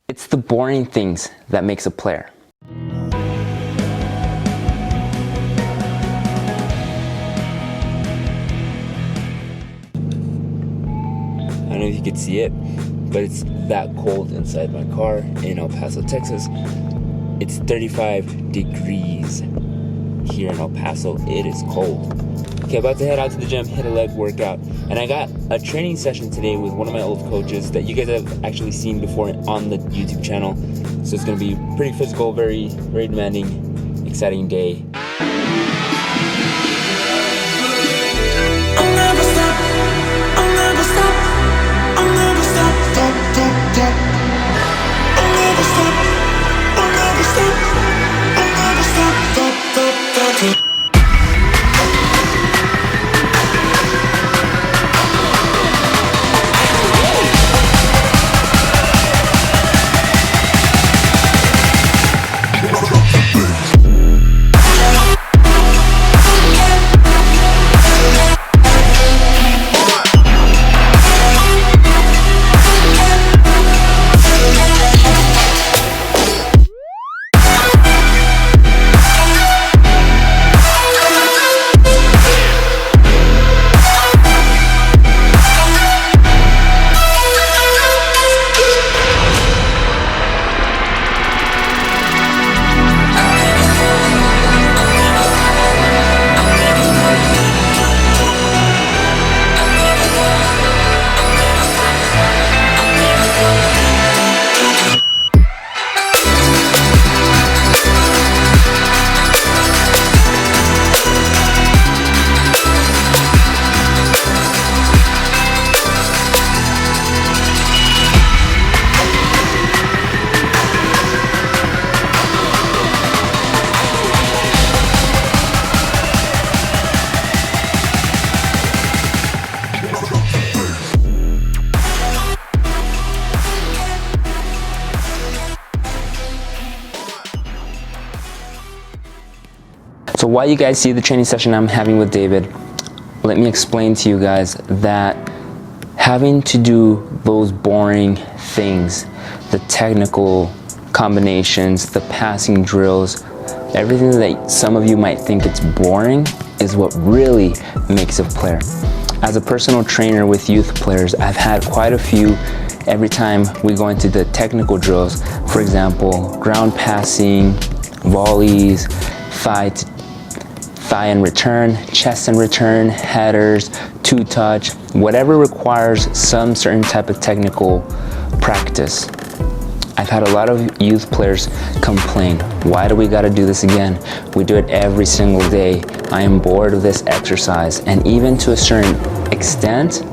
It's the boring things that makes a player. I don't know if you could see it, but it's that cold inside my car in El Paso, Texas. It's 35 degrees here in El Paso. It is cold. Okay, about to head out to the gym, hit a leg workout. And I got a training session today with one of my old coaches that you guys have actually seen before on the YouTube channel. So it's gonna be pretty physical, very demanding, exciting day. So while you guys see the training session I'm having with David, let me explain to you guys that having to do those boring things, the technical combinations, the passing drills, everything that some of you might think it's boring is what really makes a player. As a personal trainer with youth players, I've had quite a few every time we go into the technical drills. For example, ground passing, volleys, thigh and return, chest and return, headers, two touch, whatever requires some certain type of technical practice. I've had a lot of youth players complain, why do we gotta do this again? We do it every single day. I am bored of this exercise. And even to a certain extent,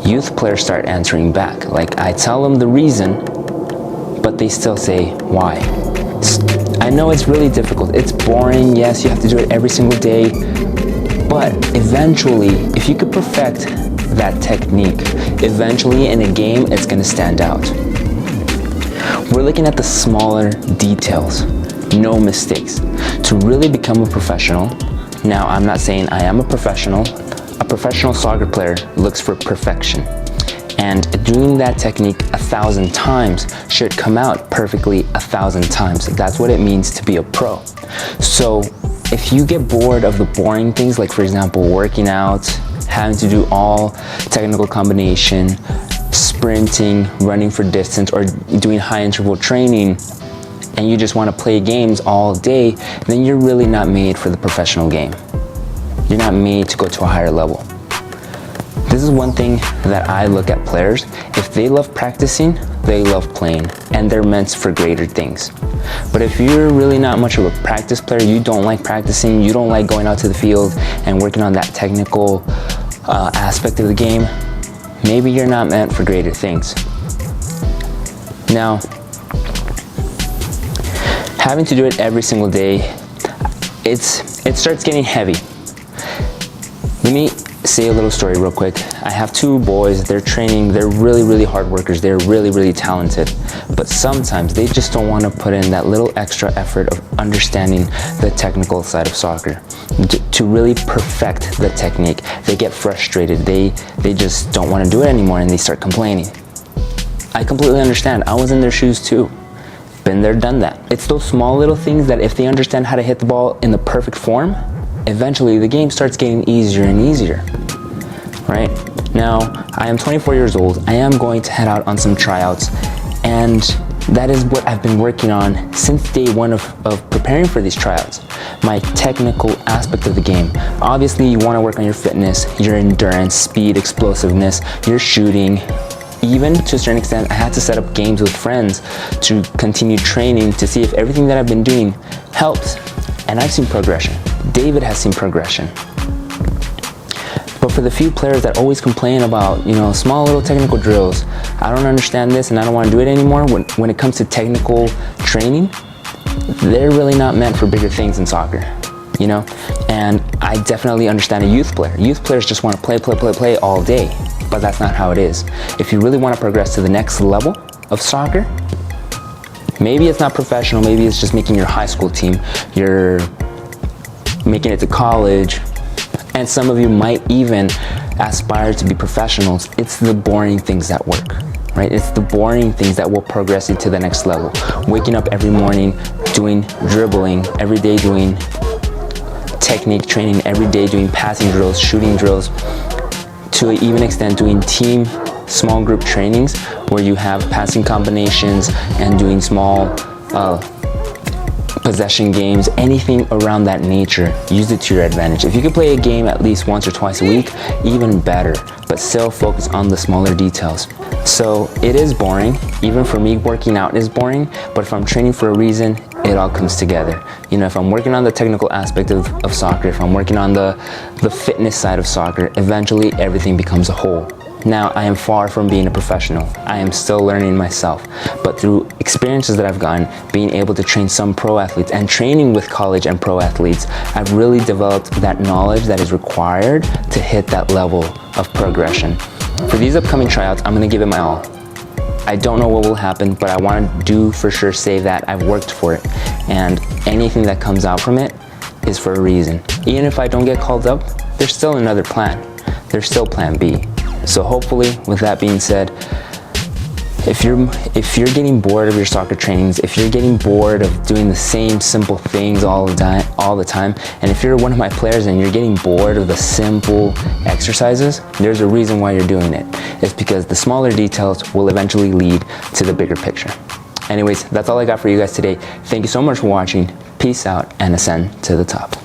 youth players start answering back. Like, I tell them the reason, but they still say, why? I know it's really difficult. It's boring. Yes, you have to do it every single day. But eventually, if you could perfect that technique, eventually in a game, it's going to stand out. We're looking at the smaller details, no mistakes. To really become a professional, now I'm not saying I am a professional soccer player looks for perfection. And doing that technique 1,000 times should come out perfectly 1,000 times. That's what it means to be a pro. So if you get bored of the boring things, like for example, working out, having to do all technical combination, sprinting, running for distance, or doing high interval training, and you just want to play games all day, then you're really not made for the professional game. You're not made to go to a higher level. This is one thing that I look at players. If they love practicing, they love playing, and they're meant for greater things. But if you're really not much of a practice player, you don't like practicing, you don't like going out to the field and working on that technical aspect of the game, maybe you're not meant for greater things. Now, having to do it every single day, it starts getting heavy. Let me say a little story real quick. I have two boys, they're training, they're really hard workers, they're really talented, but sometimes they just don't want to put in that little extra effort of understanding the technical side of soccer to really perfect the technique. They get frustrated, they just don't want to do it anymore, and they start complaining. I completely understand. I was in their shoes too. Been there, done that. It's those small little things that if they understand how to hit the ball in the perfect form, eventually the game starts getting easier and easier, right? Now, I am 24 years old. I am going to head out on some tryouts, and that is what I've been working on since day one of preparing for these tryouts. My technical aspect of the game. Obviously, you want to work on your fitness, your endurance, speed, explosiveness, your shooting. Even to a certain extent, I had to set up games with friends to continue training to see if everything that I've been doing helps. And I've seen progression. David has seen progression. But for the few players that always complain about, small little technical drills, I don't understand this and I don't want to do it anymore. When it comes to technical training, they're really not meant for bigger things in soccer, And I definitely understand a youth player. Youth players just want to play all day. But that's not how it is. If you really want to progress to the next level of soccer, maybe it's not professional, maybe it's just making your high school team, you're making it to college, and some of you might even aspire to be professionals. It's the boring things that work, right? It's the boring things that will progress you to the next level. Waking up every morning, doing dribbling, every day doing technique training, every day doing passing drills, shooting drills, to an even extent doing team small group trainings where you have passing combinations and doing small possession games, anything around that nature. Use it to your advantage. If you could play a game at least once or twice a week, even better, but still focus on the smaller details. So it is boring. Even for me, working out is boring, but if I'm training for a reason, it all comes together. If I'm working on the technical aspect of soccer, if I'm working on the fitness side of soccer, eventually everything becomes a whole. Now, I am far from being a professional. I am still learning myself, but through experiences that I've gotten, being able to train some pro athletes and training with college and pro athletes, I've really developed that knowledge that is required to hit that level of progression. For these upcoming tryouts, I'm gonna give it my all. I don't know what will happen, but I want to do for sure say that I've worked for it, and anything that comes out from it is for a reason. Even if I don't get called up, there's still another plan. There's still plan B. So hopefully, with that being said, if you're getting bored of your soccer trainings, if you're getting bored of doing the same simple things all the time, and if you're one of my players and you're getting bored of the simple exercises, there's a reason why you're doing it. It's because the smaller details will eventually lead to the bigger picture. Anyways, that's all I got for you guys today. Thank you so much for watching. Peace out and ascend to the top.